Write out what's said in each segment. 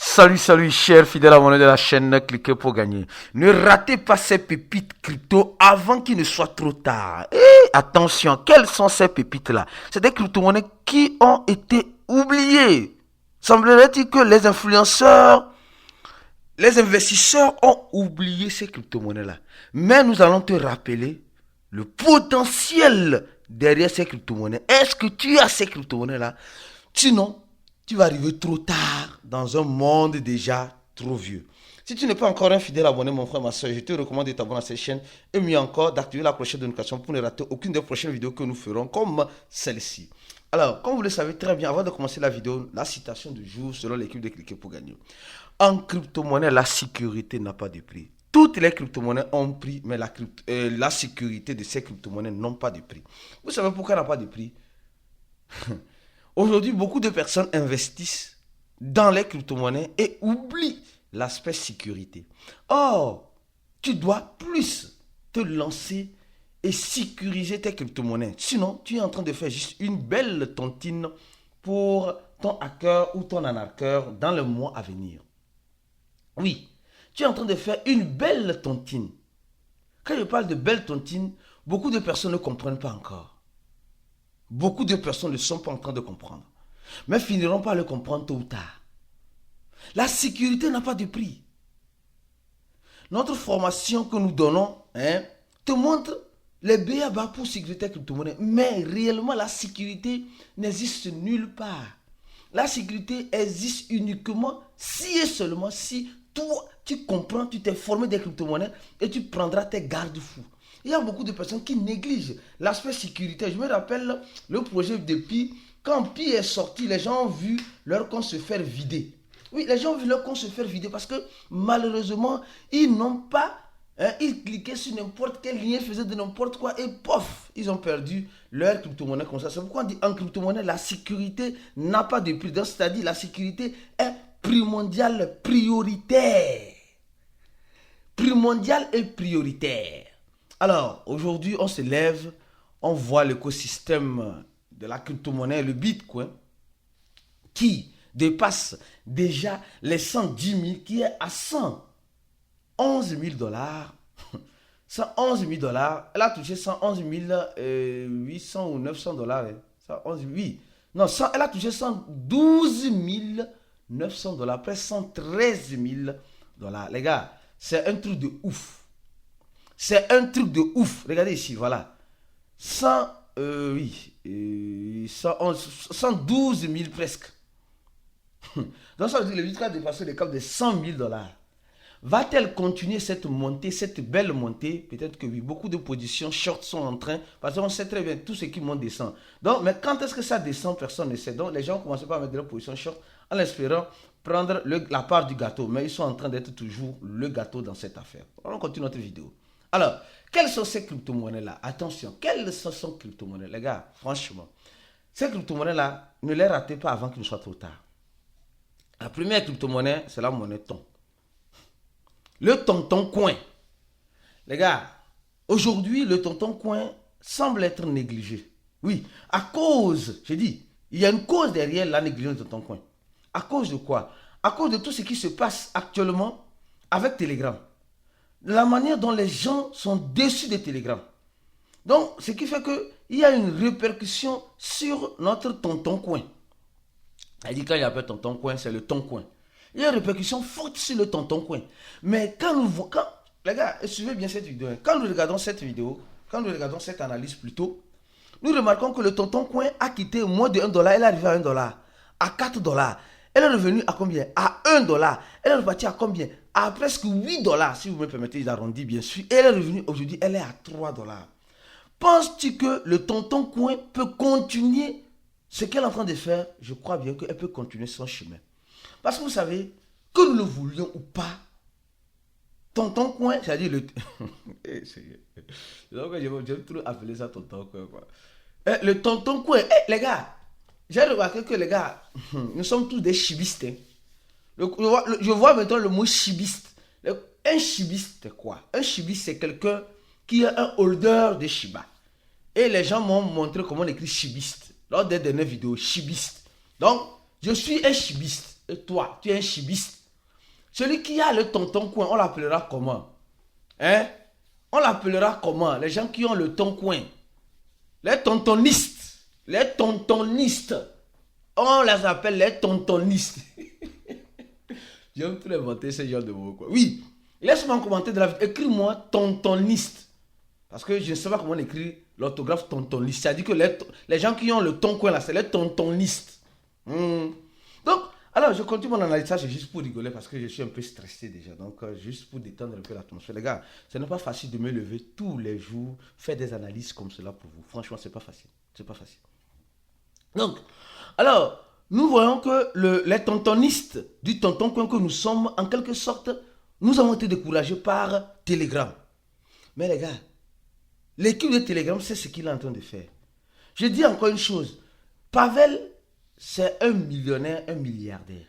Salut, chers fidèles abonnés de la chaîne, cliquez pour gagner. Ne ratez pas ces pépites crypto avant qu'il ne soit trop tard. Et attention, quelles sont ces pépites-là? C'est des crypto-monnaies qui ont été oubliées. Semblerait-il que les influenceurs, les investisseurs ont oublié ces crypto-monnaies-là. Mais nous allons te rappeler le potentiel derrière ces crypto-monnaies. Est-ce que tu as ces crypto-monnaies-là? Sinon, tu vas arriver trop tard dans un monde déjà trop vieux. Si tu n'es pas encore un fidèle abonné, mon frère, ma soeur, je te recommande de t'abonner à cette chaîne et mieux encore d'activer la cloche de notification pour ne rater aucune des prochaines vidéos que nous ferons comme celle-ci. Alors, comme vous le savez très bien, avant de commencer la vidéo, la citation du jour selon l'équipe de Cliquer pour gagner. En crypto-monnaie, la sécurité n'a pas de prix. Toutes les crypto-monnaies ont prix, mais la sécurité de ces crypto-monnaies n'ont pas de prix. Vous savez pourquoi elle n'a pas de prix? Aujourd'hui, beaucoup de personnes investissent dans les crypto-monnaies et oublient l'aspect sécurité. Or, tu dois plus te lancer et sécuriser tes crypto-monnaies. Sinon, tu es en train de faire juste une belle tontine pour ton hacker ou ton anarcheur dans le mois à venir. Oui, tu es en train de faire une belle tontine. Quand je parle de belle tontine, beaucoup de personnes ne comprennent pas encore. Beaucoup de personnes ne sont pas en train de comprendre. Mais finiront par le comprendre tôt ou tard. La sécurité n'a pas de prix. Notre formation que nous donnons te montre les BABA pour sécurité crypto-monnaie. Mais réellement, la sécurité n'existe nulle part. La sécurité existe uniquement si et seulement si toi, tu comprends, tu t'es formé des crypto-monnaies et tu prendras tes garde-fous. Il y a beaucoup de personnes qui négligent l'aspect sécuritaire. Je me rappelle le projet de Pi. Quand Pi est sorti, les gens ont vu leur compte se faire vider. Oui, les gens ont vu leur compte se faire vider parce que malheureusement, ils n'ont pas, ils cliquaient sur n'importe quel lien, faisaient de n'importe quoi et pof, ils ont perdu leur crypto-monnaie comme ça. C'est pourquoi on dit en crypto-monnaie, la sécurité n'a pas de prix. C'est-à-dire la sécurité est primordiale, prioritaire. Primordiale et prioritaire. Alors, aujourd'hui, on se lève, on voit l'écosystème de la crypto-monnaie, le Bitcoin, qui dépasse déjà les 110 000, qui est à 111 000 dollars. 111 000 dollars. Elle a touché 111 800 ou 900 dollars. 111, oui. Non, elle a touché 112 900 dollars, presque 113 000 dollars. Les gars, c'est un truc de ouf. C'est un truc de ouf. Regardez ici, voilà. 112 000 presque. Donc ça veut dire que le Bitcoin a dépassé le cap de 100 000 dollars. Va-t-elle continuer cette montée, cette belle montée? Peut-être que oui, beaucoup de positions short sont en train, parce qu'on sait très bien, tout ce qui monte descend. Donc, mais quand est-ce que ça descend, personne ne sait. Donc les gens commencent pas à mettre de la position short en espérant prendre la part du gâteau. Mais ils sont en train d'être toujours le gâteau dans cette affaire. On continue notre vidéo. Alors, quelles sont ces crypto-monnaies-là? Attention, quelles sont ces crypto-monnaies? Les gars, franchement, ces crypto-monnaies-là, ne les ratez pas avant qu'il ne soit trop tard. La première crypto-monnaie, c'est la monnaie ton. Le tonton coin. Les gars, aujourd'hui, le tonton coin semble être négligé. Oui, à cause, j'ai dit, il y a une cause derrière la négligence du tonton coin. À cause de quoi? À cause de tout ce qui se passe actuellement avec Telegram. La manière dont les gens sont déçus de Telegram. Donc, ce qui fait qu'il y a une répercussion sur notre tonton coin. Elle dit quand il y a pas tonton coin, c'est le ton coin. Il y a une répercussion forte sur le tonton coin. Mais quand nous voyons, les gars, suivez bien cette vidéo. Quand nous regardons cette vidéo, quand nous regardons cette analyse plutôt, nous remarquons que le tonton coin a quitté moins de 1 dollar, elle est arrivée à 1 dollar, à 4 dollars. Elle est revenue à combien? À 1 dollar. Elle est repartie à combien? À presque 8 dollars, si vous me permettez d'arrondir bien sûr. Et elle est revenue aujourd'hui, elle est à 3 dollars. Penses-tu que le tonton coin peut continuer ce qu'elle est en train de faire? Je crois bien qu'elle peut continuer son chemin. Parce que vous savez, que nous le voulions ou pas, tonton coin, c'est-à-dire le... J'aime trop appeler ça tonton coin, quoi. Le tonton coin, les gars, j'ai remarqué que les gars, nous sommes tous des chibistes. Je vois maintenant le mot chibiste. Un chibiste, c'est quoi? Un chibiste, c'est quelqu'un qui est un holder de Shiba. Et les gens m'ont montré comment on écrit chibiste. Lors des dernières vidéos, chibiste. Donc, je suis un chibiste. Et toi, tu es un chibiste. Celui qui a le tonton coin, on l'appellera comment? Hein? On l'appellera comment? Les gens qui ont le ton coin. Les tontonistes. Les tontonistes. On les appelle les tontonistes. J'aime tout inventer ce genre de mots, quoi. Oui, laisse-moi en commentaire de la vidéo. Écris-moi tontoniste. Parce que je ne sais pas comment on écrit l'orthographe tontoniste. C'est-à-dire que les gens qui ont le ton coin là, c'est les tontonistes. Donc, alors je continue mon analyse. Ça, c'est juste pour rigoler parce que je suis un peu stressé déjà. Donc, juste pour détendre un peu l'atmosphère. Les gars, ce n'est pas facile de me lever tous les jours, faire des analyses comme cela pour vous. Franchement, c'est pas facile. C'est pas facile. Donc, alors, nous voyons que les tontonistes du tonton coin que nous sommes, en quelque sorte, nous avons été découragés par Telegram. Mais les gars, l'équipe de Telegram, c'est ce qu'il est en train de faire. Je dis encore une chose. Pavel, c'est un millionnaire, un milliardaire.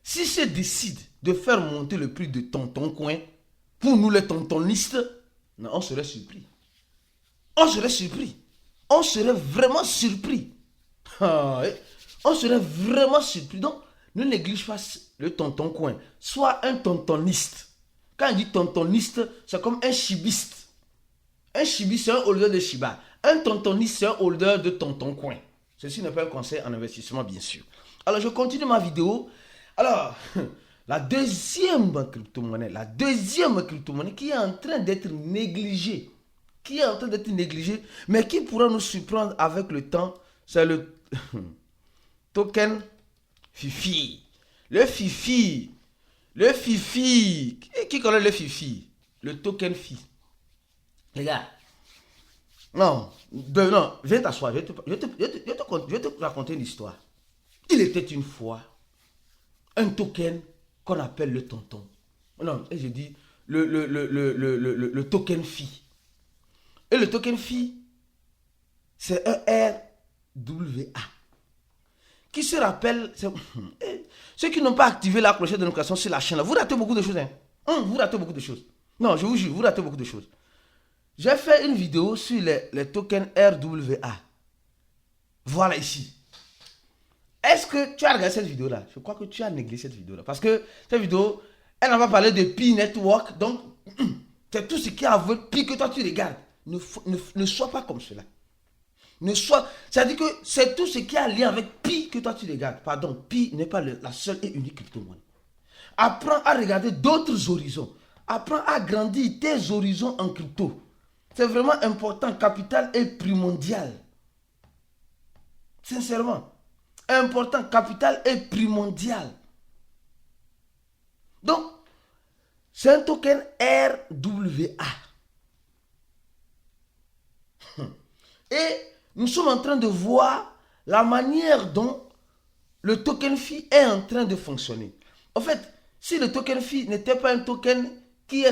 Si se décide de faire monter le prix de tonton coin, pour nous les tontonistes, non, on serait surpris. On serait surpris. On serait vraiment surpris. On serait vraiment surpris. Donc, ne néglige pas le tonton coin. Sois un tontoniste. Quand on dit tontoniste, c'est comme un chibiste. Un chibiste, c'est un holder de Shiba. Un tontoniste, c'est un holder de tonton coin. Ceci n'est pas un conseil en investissement, bien sûr. Alors, je continue ma vidéo. Alors, la deuxième crypto-monnaie qui est en train d'être négligée. Mais qui pourra nous surprendre avec le temps, c'est le token Fifi. Le Fifi. Qui connaît le Fifi? Le token Fi. Les gars. Non, viens t'asseoir. Je vais te raconter une histoire. Il était une fois un token qu'on appelle le tonton. Non, et je dis le token Fi. Et le token Fi, c'est un RWA. Qui se rappelle, ceux qui n'ont pas activé la clochette de notification sur la chaîne, vous ratez beaucoup de choses. Vous ratez beaucoup de choses. Non, je vous jure, vous ratez beaucoup de choses. J'ai fait une vidéo sur les tokens RWA. Voilà ici. Est-ce que tu as regardé cette vidéo-là? Je crois que tu as négligé cette vidéo-là. Parce que cette vidéo, elle n'a pas parlé de Pi Network. Donc, c'est tout ce qui a avec Pi que toi tu regardes. Ne sois pas comme cela. C'est-à-dire que c'est tout ce qui a lien avec Pi que toi tu regardes. Pardon, Pi n'est pas la seule et unique crypto-monnaie. Apprends à regarder d'autres horizons. Apprends à grandir tes horizons en crypto. C'est vraiment important, capital et primordial. Sincèrement. Important, capital et primordial. Donc, c'est un token RWA. Et nous sommes en train de voir la manière dont le token Fi est en train de fonctionner. En fait, si le token Fi n'était pas un token qui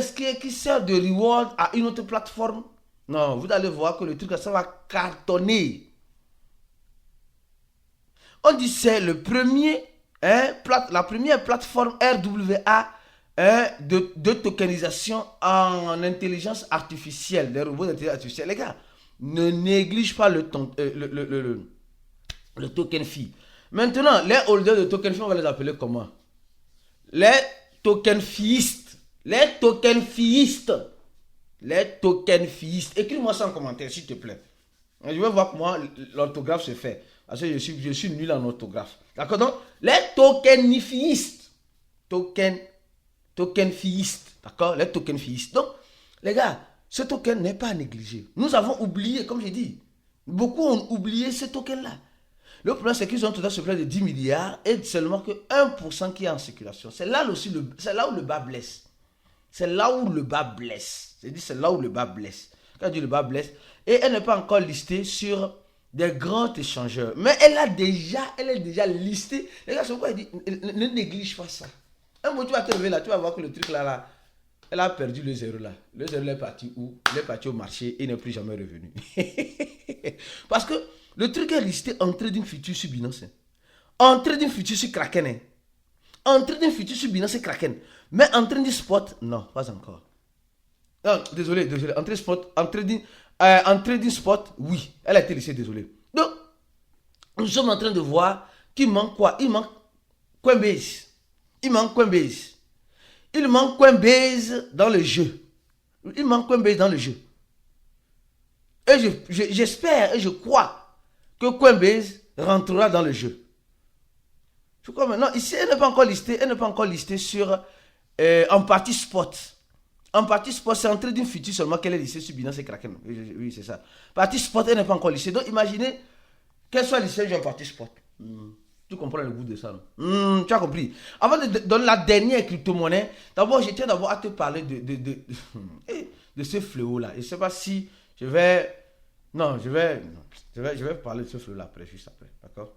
sert de reward à une autre plateforme, non, vous allez voir que le truc, ça va cartonner. On dit c'est le premier, la première plateforme RWA de tokenisation en intelligence artificielle, des robots d'intelligence artificielle. Les gars, ne néglige pas le token Fi. Maintenant, les holders de token Fi, on va les appeler comment? Les token fiistes. Les token fiistes. Écris-moi ça en commentaire, s'il te plaît. Je vais voir comment l'orthographe se fait. Parce que je suis nul en orthographe. D'accord? Donc, les tokenifiistes. Tokenfiistes. D'accord? Les tokenfiistes. Donc, les gars, ce token n'est pas à négliger. Nous avons oublié, comme j'ai dit, beaucoup ont oublié ce token-là. Le problème, c'est qu'ils ont tout à fait de 10 milliards et seulement que 1% qui est en circulation. C'est là où le bas blesse. C'est là où le bas blesse. C'est là où le bas blesse. Quand je dis le bas blesse, et elle n'est pas encore listée sur des grands échangeurs. Mais elle est déjà listée. Les gars, c'est pourquoi il dit, ne néglige pas ça. Un moment, tu vas te lever là, tu vas voir que le truc là, elle a perdu le zéro là. Le zéro est parti où? Il est parti au marché et n'est plus jamais revenu. Parce que le truc est listé en trading futur sur Binance. En trading futur sur Kraken. En trading futur sur Binance et Kraken. Mais en trading spot, non, pas encore. Non, désolé. En trading spot, oui. Elle a été listée, désolé. Donc, nous sommes en train de voir qu'il manque quoi? Il manque Coinbase. Il manque Coinbase. Il manque Coinbase dans le jeu. Il manque Coinbase dans le jeu. Et j'espère et je crois que Coinbase rentrera dans le jeu. Je crois maintenant, ici, elle n'est pas encore listée. Elle n'est pas encore listée sur en partie spot. En partie spot, c'est en train d'une future seulement qu'elle est listée sur Binance et Kraken. Oui, c'est ça. Partie spot, elle n'est pas encore listée. Donc, imaginez qu'elle soit listée en partie spot. Tu comprends le goût de ça, non? Tu as compris. Avant de donner la dernière crypto-monnaie, d'abord, je tiens d'abord à te parler de ce fléau-là. Je ne sais pas si je vais... Non, je vais parler de ce fléau-là après, juste après. D'accord?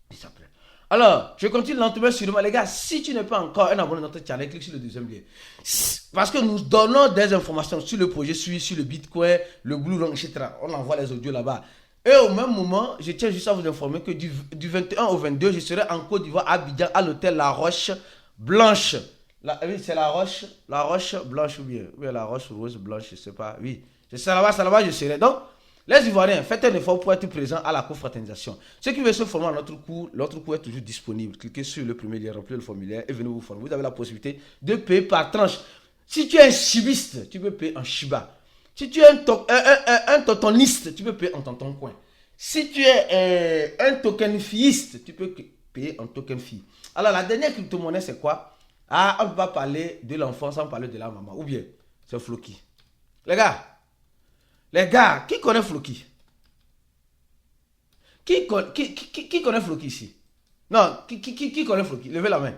Juste après. Alors, je continue lentement sûrement. Les gars, si tu n'es pas encore un abonné de notre channel, clique sur le deuxième lien. Parce que nous donnons des informations sur le projet Sui, sur le Bitcoin, le Blue Long, etc. On envoie les audios là-bas. Et au même moment, je tiens juste à vous informer que du 21 au 22, je serai en Côte d'Ivoire, à Abidjan, à l'hôtel La Roche Blanche. Oui, c'est La Roche Blanche ou bien La Roche Rose Blanche, je ne sais pas. Oui, c'est là-bas, je serai. Donc, les Ivoiriens, faites un effort pour être présents à la confraternisation. Ceux qui veulent se former à notre cours est toujours disponible. Cliquez sur le premier lien, remplissez le formulaire et venez vous former. Vous avez la possibilité de payer par tranche. Si tu es un chibiste, tu peux payer en Shiba. Si tu es un totoniste, tu peux payer en tonton coin. Si tu es un tokenfiiste, tu peux payer en token fee. Alors, la dernière crypto-monnaie, c'est quoi? Ah, on ne peut pas parler de l'enfant sans parler de la maman. Ou bien, c'est Floki. Les gars, qui connaît Floki? Qui connaît Floki ici? Non, qui connaît Floki? Levez la main.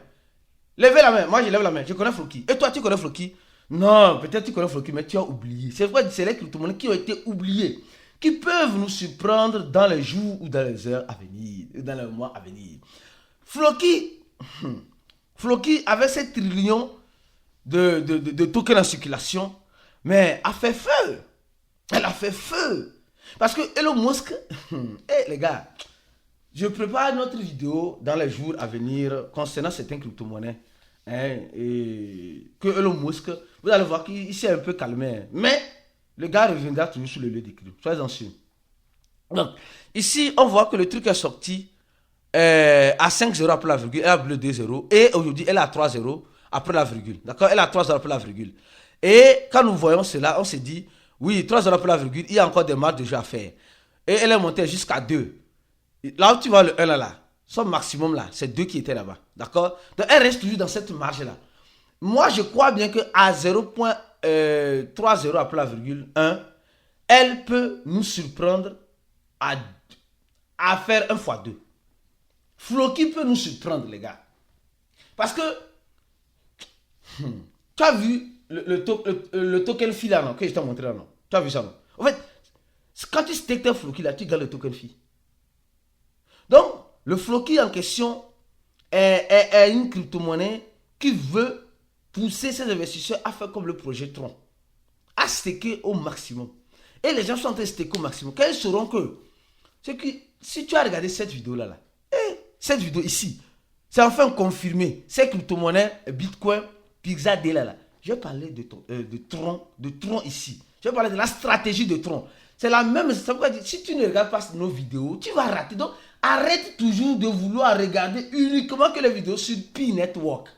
Levez la main. Moi, je lève la main. Je connais Floki. Et toi, tu connais Floki? Non, peut-être tu connais Floki, mais tu as oublié. C'est vrai, c'est les crypto-monnaies qui ont été oubliées, qui peuvent nous surprendre dans les jours ou dans les heures à venir, dans les mois à venir. Floki avait 7 trillions de tokens en circulation, mais a fait feu. Elle a fait feu. Parce que Elon Musk, les gars, je prépare notre vidéo dans les jours à venir concernant certaines crypto-monnaies. Et que Elon Musk, vous allez voir qu'il s'est un peu calmé. Mais le gars reviendra toujours sur le lieu des cryptos. Soyez-en sûrs. Donc, ici, on voit que le truc est sorti à 5 0 après la virgule. Elle a bleu 2 0. Et aujourd'hui, elle a 3 0 après la virgule. D'accord? Elle a 3 0 après la virgule. Et quand nous voyons cela, on se dit, oui, 3 0 après la virgule, il y a encore des marges de jeu à faire. Et elle est montée jusqu'à 2. Là où tu vois le 1 là. Son maximum là, c'est 2 qui étaient là-bas. D'accord? Donc elle reste toujours dans cette marge-là. Moi, je crois bien qu'à 0.30 après la virgule 1, elle peut nous surprendre à faire 1 x 2. Floki peut nous surprendre, les gars. Parce que tu as vu le token fee là, non? Que je t'ai montré là, non? Tu as vu ça, non? En fait, quand tu stakes un Floki là, tu gagnes le token fee. Donc, le Floki en question est une crypto-monnaie qui veut pousser ses investisseurs à faire comme le projet Tron, à staker au maximum. Et les gens sont en train de staker au maximum. Quand ils sauront que, c'est que si tu as regardé cette vidéo-là, cette vidéo ici, c'est enfin confirmé. Ces crypto-monnaies, Bitcoin, Pixade, là. Je vais parler de Tron ici. Je vais parler de la stratégie de Tron. C'est la même. Ça veut dire, si tu ne regardes pas nos vidéos, tu vas rater. Donc, arrête toujours de vouloir regarder uniquement que les vidéos sur Pi Network.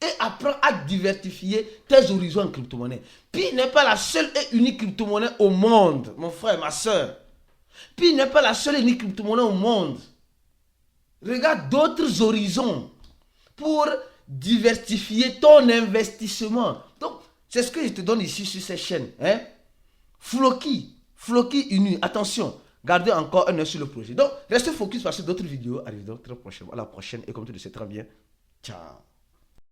Et apprends à diversifier tes horizons en crypto-monnaie. Pi n'est pas la seule et unique crypto-monnaie au monde, mon frère, ma soeur. Pi n'est pas la seule et unique crypto-monnaie au monde. Regarde d'autres horizons pour diversifier ton investissement. Donc, c'est ce que je te donne ici sur cette chaîne. Floki Inu, attention, gardez encore un œil sur le projet. Donc, restez focus parce que d'autres vidéos arriveront très prochainement. À la prochaine et comme tu le sais très bien, ciao.